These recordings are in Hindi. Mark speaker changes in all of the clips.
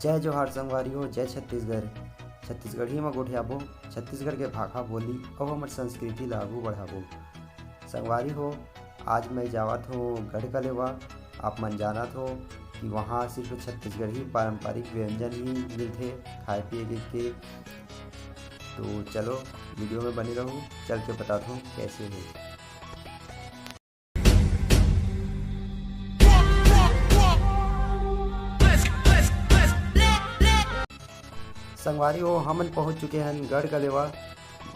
Speaker 1: जय जोहार संगवारी जय छत्तीसगढ़। छत्तीसगढ़ी में गोठियाबो, छत्तीसगढ़ के भाषा बोली और हमार संस्कृति ला आघू बढ़ाबो। संगवारी हो, आज मैं जावत हूँ गढ़कलेवा। आप मन जानत हो कि वहाँ सिर्फ छत्तीसगढ़ी पारंपरिक व्यंजन ही मिलते खाए पिए के। तो चलो वीडियो में बने रहो, चल के बताता हूँ कैसे है। संगवारी हो, हमन पहुँच चुके हैं गढ़कलेवा।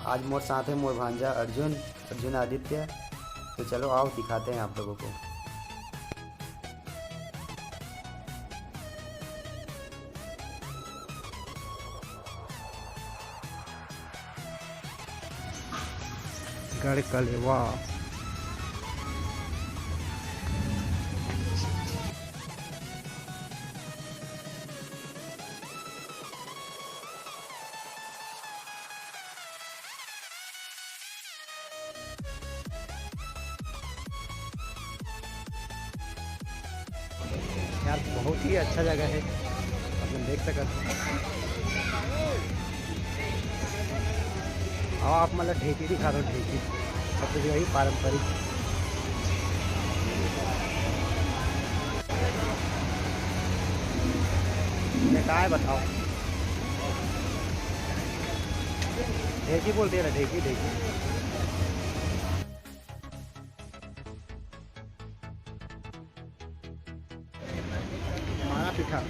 Speaker 1: आज मोर साथ है मोर भांजा अर्जुन आदित्य। तो चलो आओ दिखाते हैं आप लोगों को। गढ़कलेवा यार, बहुत ही अच्छा जगह है, आप देख सकते हो। आप मतलब ढेकी दिखा दो, ढेकी सबसे वही पारंपरिक। मैं कहा है बताओ, ढेकी बोलते हैं ना, ढेकी ढेकी।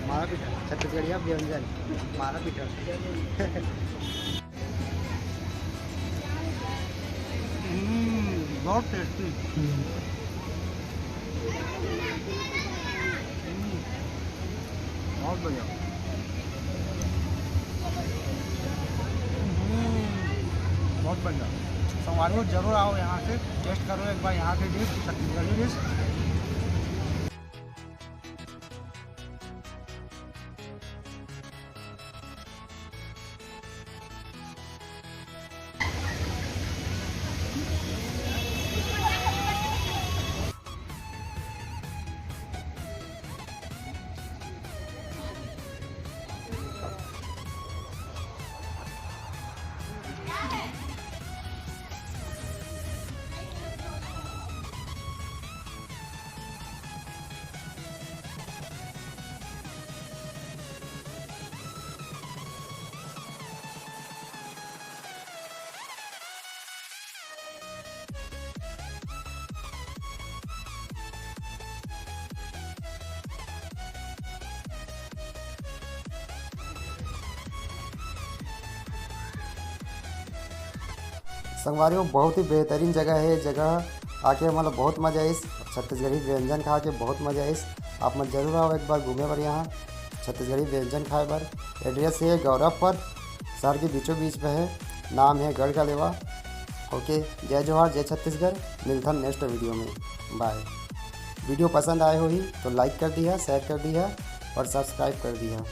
Speaker 1: मारा पीठा छत्तीसगढ़िया व्यंजन मारा पीठा। बहुत टेस्टी। बहुत बढ़िया। बहुत बढ़िया। संगवारी जरूर आओ, यहाँ से टेस्ट करो एक बार यहाँ की डिश, छत्तीसगढ़ी डिश। संगवारी हो, बहुत ही बेहतरीन जगह है। जगह आके मतलब बहुत मज़ा आई। छत्तीसगढ़ी व्यंजन खा के बहुत मज़ा आई। आप मत जरूर आओ एक बार घूमे पर यहाँ छत्तीसगढ़ी व्यंजन खाए पर। एड्रेस है गौरवपुर, शहर के बीचों बीच में है। नाम है गढ़कलेवा। ओके, जय जोहार, जय छत्तीसगढ़। मिलता हूँ नेक्स्ट वीडियो में। बाय। वीडियो पसंद आए हो ही तो लाइक कर दिया, शेयर कर दिया और सब्सक्राइब कर दिया।